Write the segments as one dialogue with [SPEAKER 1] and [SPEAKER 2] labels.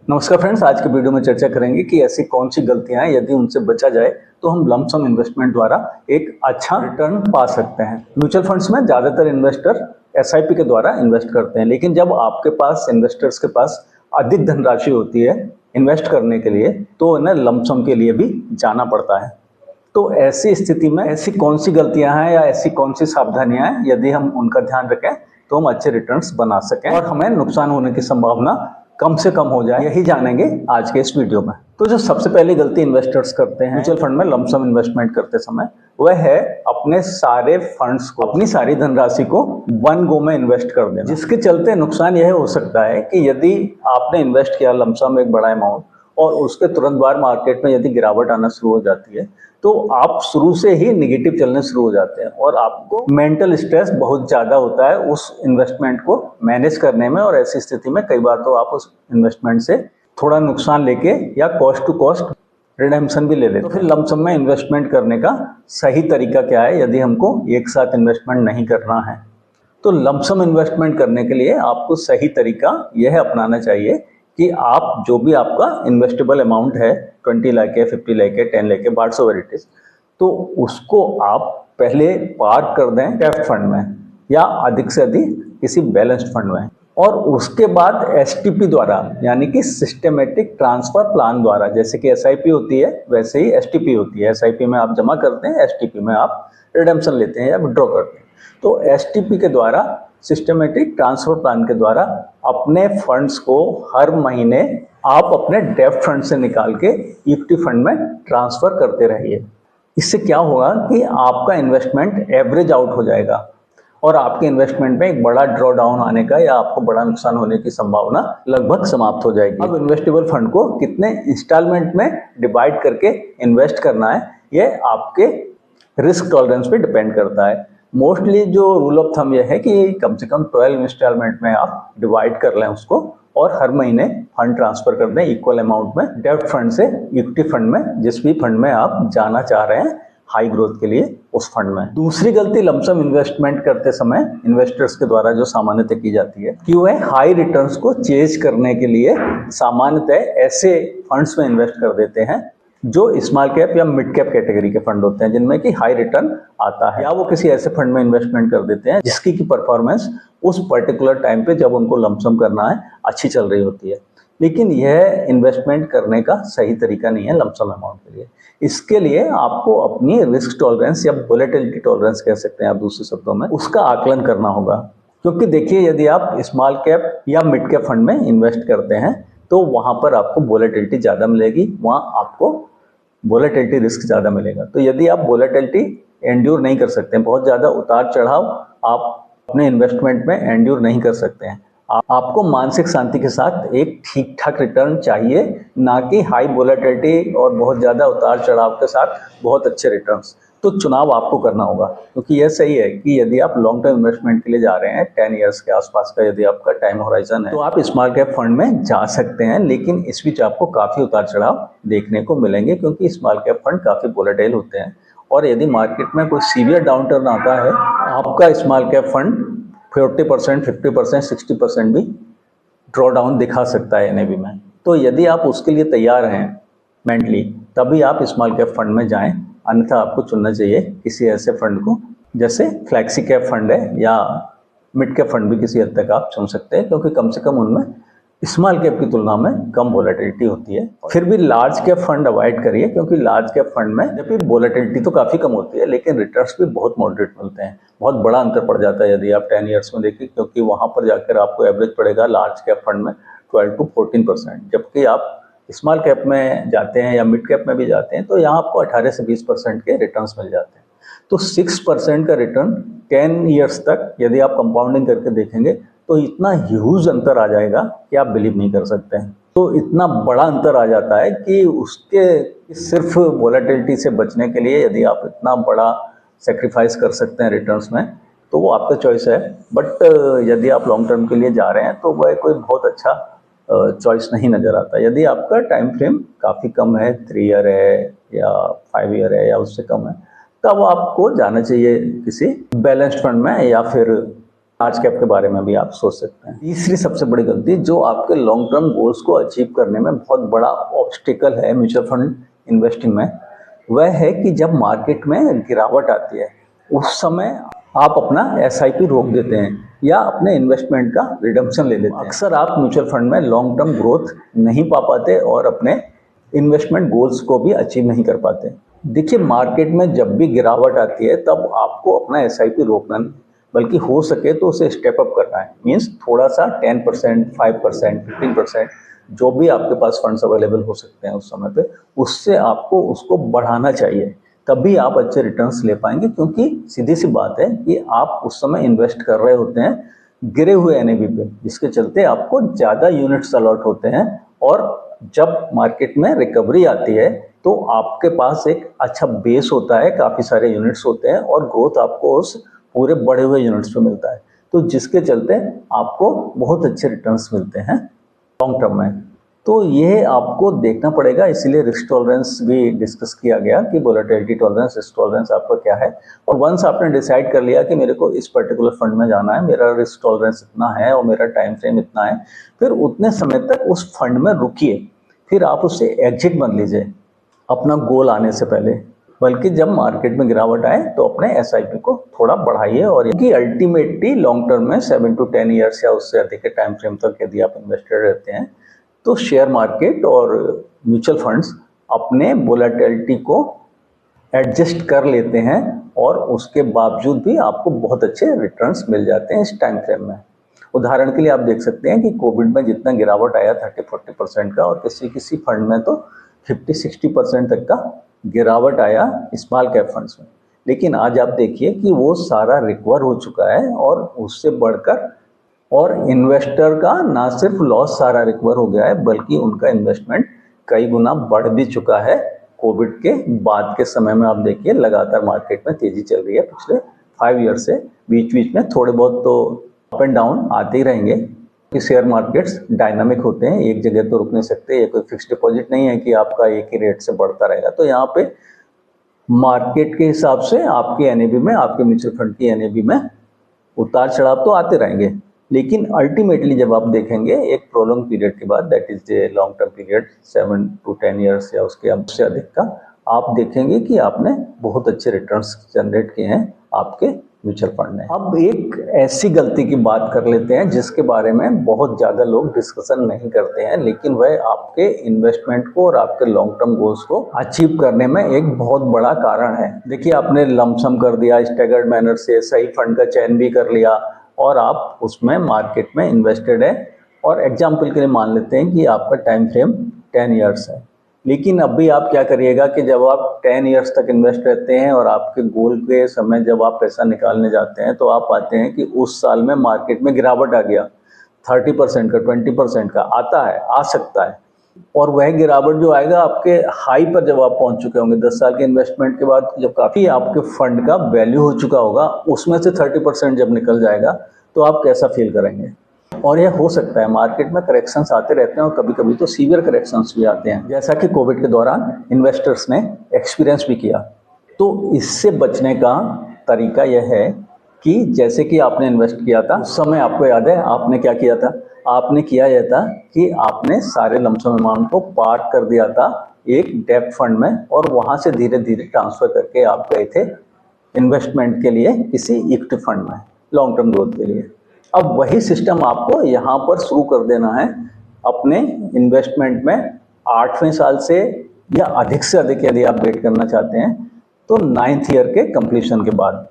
[SPEAKER 1] नमस्कार फ्रेंड्स, आज के वीडियो में चर्चा करेंगे कि ऐसी कौन सी गलतियां हैं, यदि उनसे बचा जाए तो हम लंप सम इन्वेस्टमेंट द्वारा एक अच्छा रिटर्न पा सकते हैं। म्यूचुअल फंड्स में ज्यादातर इन्वेस्टर एसआईपी के द्वारा इन्वेस्ट करते हैं, लेकिन जब आपके पास इन्वेस्टर्स के पास अधिक धनराशि होती है इन्वेस्ट करने के लिए तो उन्हें लंप सम के लिए भी जाना पड़ता है। तो ऐसी स्थिति में ऐसी कौन सी गलतियां हैं या ऐसी कौन सी सावधानियां हैं, यदि हम उनका ध्यान रखें तो हम अच्छे रिटर्न्स बना सकें और हमें नुकसान होने की संभावना कम से कम हो जाए, यही जानेंगे आज के इस वीडियो में। तो जो सबसे पहली गलती इन्वेस्टर्स करते हैं म्यूचुअल फंड में लंप सम इन्वेस्टमेंट करते समय, वह है अपने सारे फंड्स को, अपनी सारी धनराशि को वन गो में इन्वेस्ट कर देना। जिसके चलते नुकसान यह हो सकता है कि यदि आपने इन्वेस्ट किया लंप सम एक बड़ा अमाउंट और उसके तुरंत बाद मार्केट में यदि गिरावट आना शुरू हो जाती है तो आप शुरू से ही निगेटिव चलने शुरू हो जाते हैं और आपको मेंटल स्ट्रेस बहुत ज़्यादा होता है उस इन्वेस्टमेंट को मैनेज करने में। और ऐसी स्थिति में कई बार तो आप उस इन्वेस्टमेंट से थोड़ा नुकसान लेके या कॉस्ट टू कॉस्ट रिडेम्पशन भी ले लेते। तो फिर लंप सम में इन्वेस्टमेंट करने का सही तरीका क्या है, यदि हमको एक साथ इन्वेस्टमेंट नहीं करना है तो लंप सम इन्वेस्टमेंट करने के लिए आपको सही तरीका यह अपनाना चाहिए कि आप जो भी आपका इन्वेस्टेबल अमाउंट है 20 लाख है, 50 लाख है, 10 लाख है, व्हाट्स एवर इट इज, तो उसको आप पहले पार्क कर दें डेब्ट फंड में या अधिक से अधिक किसी बैलेंस्ड फंड में, और उसके बाद एसटीपी द्वारा यानी कि सिस्टमेटिक ट्रांसफर प्लान द्वारा, जैसे कि एसआईपी होती है वैसे ही एसटीपी होती है। एसआईपी में आप जमा करते हैं, एसटीपी में आप रिडेम्पशन लेते हैं या विड्रॉ करते हैं। तो एसटीपी के द्वारा, सिस्टमेटिक ट्रांसफर प्लान के द्वारा अपने फंड्स को हर महीने आप अपने डेब्ट फंड से निकाल के इक्विटी फंड में ट्रांसफर करते रहिए। इससे क्या होगा कि आपका इन्वेस्टमेंट एवरेज आउट हो जाएगा और आपके इन्वेस्टमेंट में एक बड़ा ड्रॉ डाउन आने का या आपको बड़ा नुकसान होने की संभावना लगभग समाप्त हो जाएगी। अब इन्वेस्टेबल फंड को कितने इंस्टॉलमेंट में डिवाइड करके इन्वेस्ट करना है, यह आपके रिस्क टॉलरेंस पे डिपेंड करता है। मोस्टली जो रूल ऑफ थंब यह है कि कम से कम 12 इंस्टॉलमेंट में आप डिवाइड कर लें उसको और हर महीने फंड ट्रांसफर कर दें इक्वल अमाउंट में डेब्ट फंड से इक्विटी फंड में, जिस भी फंड में आप जाना चाह रहे हैं हाई ग्रोथ के लिए उस फंड में। दूसरी गलती लंप सम इन्वेस्टमेंट करते समय इन्वेस्टर्स के द्वारा जो सामान्यतः की जाती है कि वह हाई रिटर्न्स को चेज करने के लिए सामान्यतः ऐसे फंड्स में इन्वेस्ट कर देते हैं जो स्मॉल कैप या मिड कैप कैटेगरी के फंड होते हैं, जिनमें कि हाई रिटर्न आता है, या वो किसी ऐसे फंड में इन्वेस्टमेंट कर देते हैं जिसकी की परफॉर्मेंस उस पर्टिकुलर टाइम पे जब उनको लंप सम करना है अच्छी चल रही होती है। लेकिन यह इन्वेस्टमेंट करने का सही तरीका नहीं है लंप सम अमाउंट के लिए। इसके लिए आपको अपनी रिस्क टॉलरेंस या वोलेटिलिटी टॉलरेंस कह सकते हैं आप दूसरे शब्दों में, उसका आकलन करना होगा। क्योंकि देखिए, यदि आप स्मॉल कैप या मिड कैप फंड में इन्वेस्ट करते हैं तो वहां पर आपको वोलेटिलिटी ज़्यादा मिलेगी, वहां आपको वोलेटिलिटी रिस्क ज़्यादा मिलेगा। तो यदि आप वोलेटिलिटी एंड्योर नहीं कर सकते हैं, बहुत ज़्यादा उतार चढ़ाव आप अपने इन्वेस्टमेंट में एंड्योर नहीं कर सकते हैं, आपको मानसिक शांति के साथ एक ठीक ठाक रिटर्न चाहिए, ना कि हाई वोलेटिलिटी और बहुत ज़्यादा उतार चढ़ाव के साथ बहुत अच्छे रिटर्न्स। तो चुनाव आपको करना होगा, क्योंकि यह सही है कि यदि आप लॉन्ग टर्म इन्वेस्टमेंट के लिए जा रहे हैं 10 ईयर्स के आसपास का यदि आपका टाइम होराइजन है तो आप स्मॉल कैप फंड में जा सकते हैं, लेकिन इस बीच आपको काफ़ी उतार चढ़ाव देखने को मिलेंगे क्योंकि स्मॉल कैप फंड काफ़ी वोलेटाइल होते हैं। और यदि मार्केट में कोई सीवियर डाउन टर्न आता है, आपका स्मॉल कैप फंड 40%, 50%, 60% भी ड्रॉ डाउन दिखा सकता है एनएवी में। तो यदि आप उसके लिए तैयार हैं मेंटली, तभी आप स्मॉल कैप फंड में जाएं, अन्यथा आपको चुनना चाहिए किसी ऐसे फंड को, जैसे फ्लैक्सी कैप फंड है या मिड कैप फंड भी किसी हद तक आप चुन सकते हैं, क्योंकि कम से कम उनमें स्मॉल कैप की तुलना में कम वोलेटिलिटी होती है। फिर भी लार्ज कैप फंड अवॉइड करिए, क्योंकि लार्ज कैप फंड में जब भी वोलेटिलिटी तो काफ़ी कम होती है लेकिन रिटर्न्स भी बहुत मॉडरेट मिलते हैं। बहुत बड़ा अंतर पड़ जाता है यदि आप 10 ईयर्स में देखिए, क्योंकि वहाँ पर जाकर आपको एवरेज पड़ेगा लार्ज कैप फंड में 12 to 14%, जबकि आप स्मॉल कैप में जाते हैं या मिड कैप में भी जाते हैं तो यहाँ आपको 18 से 20% के रिटर्न्स मिल जाते हैं। तो 6% का रिटर्न 10 ईयर्स तक यदि आप कंपाउंडिंग करके देखेंगे तो इतना ह्यूज अंतर आ जाएगा कि आप बिलीव नहीं कर सकते हैं। तो इतना बड़ा अंतर आ जाता है कि उसके सिर्फ वोलेटिलिटी से बचने के लिए यदि आप इतना बड़ा सेक्रीफाइस कर सकते हैं रिटर्न्स में तो वो आपका चॉइस है। बट यदि आप लॉन्ग टर्म के लिए जा रहे हैं तो वह कोई बहुत अच्छा चॉइस नहीं नज़र आता। यदि आपका टाइम फ्रेम काफ़ी कम है, 3 ईयर है या 5 ईयर है या उससे कम है, तब आपको जाना चाहिए किसी बैलेंस्ड फंड में या फिर लार्ज कैप के बारे में भी आप सोच सकते हैं। तीसरी सबसे बड़ी गलती जो आपके लॉन्ग टर्म गोल्स को अचीव करने में बहुत बड़ा ऑब्स्टिकल है म्यूचुअल फंड इन्वेस्टिंग में, वह है कि जब मार्केट में गिरावट आती है उस समय आप अपना SIP रोक देते हैं या अपने इन्वेस्टमेंट का रिडम्पशन ले लेते हैं। अक्सर आप म्यूचुअल फंड में लॉन्ग टर्म ग्रोथ नहीं पा पाते और अपने इन्वेस्टमेंट गोल्स को भी अचीव नहीं कर पाते। देखिए, मार्केट में जब भी गिरावट आती है तब आपको अपना SIP रोकना नहीं, बल्कि हो सके तो उसे स्टेप अप करना है। मीन्स थोड़ा सा 10%, 5%, 15% जो भी आपके पास फंड्स अवेलेबल हो सकते हैं उस समय पे, उससे आपको उसको बढ़ाना चाहिए, तभी आप अच्छे रिटर्न्स ले पाएंगे। क्योंकि सीधी सी बात है कि आप उस समय इन्वेस्ट कर रहे होते हैं गिरे हुए NAV पे, जिसके चलते आपको ज़्यादा यूनिट्स अलॉट होते हैं और जब मार्केट में रिकवरी आती है तो आपके पास एक अच्छा बेस होता है, काफ़ी सारे यूनिट्स होते हैं और ग्रोथ आपको उस पूरे बढ़े हुए यूनिट्स पे मिलता है, तो जिसके चलते आपको बहुत अच्छे रिटर्न्स मिलते हैं लॉन्ग टर्म में। तो ये आपको देखना पड़ेगा, इसीलिए रिस्क टॉलरेंस भी डिस्कस किया गया कि वोलेटिलिटी टॉलरेंस, रिस्क टॉलरेंस आपका क्या है। और वंस आपने डिसाइड कर लिया कि मेरे को इस पर्टिकुलर फंड में जाना है, मेरा रिस्क टॉलरेंस इतना है और मेरा टाइम फ्रेम इतना है, फिर उतने समय तक उस फंड में रुकिए, फिर आप उससे एग्जिट मत लीजिए अपना गोल आने से पहले, बल्कि जब मार्केट में गिरावट आए तो अपने SIP को थोड़ा बढ़ाइए। और कि अल्टीमेटली लॉन्ग टर्म में 7 to 10 ईयर्स या उससे अधिक के टाइम फ्रेम तक यदि आप इन्वेस्टेड रहते हैं तो शेयर मार्केट और म्यूचुअल फंड्स अपने वोलेटिलिटी को एडजस्ट कर लेते हैं और उसके बावजूद भी आपको बहुत अच्छे रिटर्न्स मिल जाते हैं इस टाइम फ्रेम में। उदाहरण के लिए आप देख सकते हैं कि कोविड में जितना गिरावट आया 30-40% का, और किसी किसी फंड में तो 50-60% तक का गिरावट आया स्मॉल कैप फंड्स में। लेकिन आज आप देखिए कि वो सारा रिकवर हो चुका है और उससे बढ़कर, और इन्वेस्टर का ना सिर्फ लॉस सारा रिकवर हो गया है बल्कि उनका इन्वेस्टमेंट कई गुना बढ़ भी चुका है। कोविड के बाद के समय में आप देखिए लगातार मार्केट में तेजी चल रही है पिछले 5 ईयर से। बीच बीच में थोड़े बहुत तो अप एंड डाउन आते ही रहेंगे कि शेयर मार्केट्स डायनामिक होते हैं, एक जगह तो रुक नहीं सकते। ये कोई फिक्स डिपॉजिट नहीं है कि आपका एक ही रेट से बढ़ता रहेगा। तो यहाँ पे मार्केट के हिसाब से आपके NAV में, आपके म्यूचुअल फंड की NAV में उतार चढ़ाव तो आते रहेंगे, लेकिन अल्टीमेटली जब आप देखेंगे एक प्रोलॉन्ग पीरियड के बाद, that is a long term period 7 to 10 years या उसके से अधिक का, आप देखेंगे कि आपने बहुत अच्छे रिटर्न्स जनरेट किए हैं आपके म्यूचुअल फंड ने। अब एक ऐसी गलती की बात कर लेते हैं जिसके बारे में बहुत ज़्यादा लोग डिस्कशन नहीं करते हैं, लेकिन वह आपके इन्वेस्टमेंट को और आपके लॉन्ग टर्म गोल्स को अचीव करने में एक बहुत बड़ा कारण है। देखिए, आपने लमसम कर दिया, स्टैगर्ड मैनर से सही फंड का चयन भी कर लिया और आप उसमें मार्केट में इन्वेस्टेड है, और एग्जाम्पल के लिए मान लेते हैं कि आपका टाइम फ्रेम 10 ईयर्स है। लेकिन अभी आप क्या करिएगा कि जब आप 10 ईयर्स तक इन्वेस्ट रहते हैं और आपके गोल के समय जब आप पैसा निकालने जाते हैं तो आप पाते हैं कि उस साल में मार्केट में गिरावट आ गया, 30% का, 20% का आता है, आ सकता है। और वह गिरावट जो आएगा आपके हाई पर जब आप पहुंच चुके होंगे 10 साल के इन्वेस्टमेंट के बाद, जब काफ़ी आपके फंड का वैल्यू हो चुका होगा, उसमें से 30% जब निकल जाएगा तो आप कैसा फील करेंगे। और यह हो सकता है, मार्केट में करेक्शंस आते रहते हैं और कभी कभी तो सीवियर करेक्शंस भी आते हैं, जैसा कि कोविड के दौरान इन्वेस्टर्स ने एक्सपीरियंस भी किया। तो इससे बचने का तरीका यह है कि जैसे कि आपने इन्वेस्ट किया था उस समय, आपको याद है आपने क्या किया था? आपने किया यह था कि आपने सारे लमसम अमाउंट को पार्क कर दिया था एक डेब्ट फंड में, और वहाँ से धीरे धीरे ट्रांसफ़र करके आप गए थे इन्वेस्टमेंट के लिए किसी इक्विटी फंड में लॉन्ग टर्म ग्रोथ के लिए। अब वही सिस्टम आपको यहाँ पर शुरू कर देना है अपने इन्वेस्टमेंट में 8वें साल से या अधिक से अधिक यदि आप वेट करना चाहते हैं तो 9th ईयर के कंप्लीशन के बाद,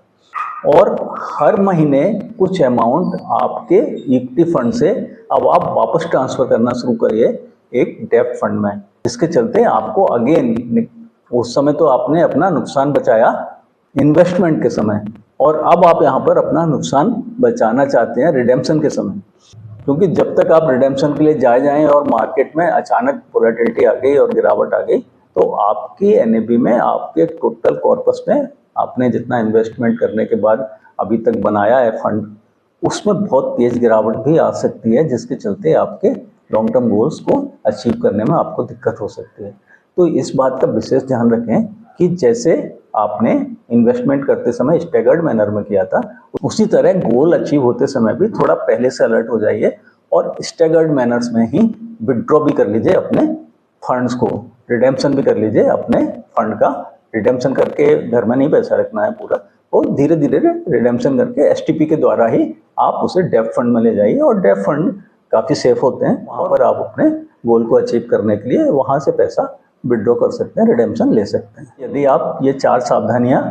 [SPEAKER 1] और हर महीने कुछ अमाउंट आपके इक्विटी फंड से अब आप वापस ट्रांसफ़र करना शुरू करिए एक डेब्ट फंड में, जिसके चलते आपको अगेन, उस समय तो आपने अपना नुकसान बचाया इन्वेस्टमेंट के समय, और अब आप यहाँ पर अपना नुकसान बचाना चाहते हैं रिडेम्पशन के समय। क्योंकि जब तक आप रिडेम्पशन के लिए जाएं और मार्केट में अचानक वोलेटिलिटी आ गई और गिरावट आ गई, तो आपकी NAV में, आपके टोटल कॉर्पस में, आपने जितना इन्वेस्टमेंट करने के बाद अभी तक बनाया है फंड, उसमें बहुत तेज गिरावट भी आ सकती है, जिसके चलते आपके लॉन्ग टर्म गोल्स को अचीव करने में आपको दिक्कत हो सकती है। तो इस बात का विशेष ध्यान रखें कि जैसे आपने इन्वेस्टमेंट करते समय स्टैगर्ड मैनर में किया था, उसी तरह गोल अचीव होते समय भी थोड़ा पहले से अलर्ट हो जाइए और स्टैगर्ड मैनर्स में ही विड्रॉ भी कर लीजिए अपने फंड्स को, रिडेम्पशन भी कर लीजिए अपने फंड का। रिडेम्पशन करके घर में नहीं पैसा रखना है पूरा, और धीरे धीरे रिडेम्पशन करके एसटीपी के द्वारा ही आप उसे डेब्ट फंड में ले जाइए। और डेब्ट फंड काफ़ी सेफ होते हैं, वहाँ पर आप अपने गोल को अचीव करने के लिए वहाँ से पैसा विड्रॉ कर सकते हैं, रिडेम्पशन ले सकते हैं। यदि आप ये 4 सावधानियाँ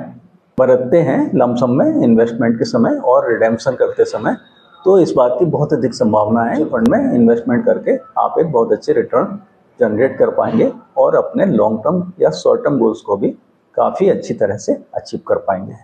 [SPEAKER 1] बरतते हैं लमसम में इन्वेस्टमेंट के समय और रिडेम्पशन करते समय, तो इस बात की बहुत अधिक संभावना है फंड में इन्वेस्टमेंट करके आप एक बहुत अच्छे रिटर्न जनरेट कर पाएंगे और अपने लॉन्ग टर्म या शॉर्ट टर्म गोल्स को भी काफ़ी अच्छी तरह से अचीव कर पाएंगे।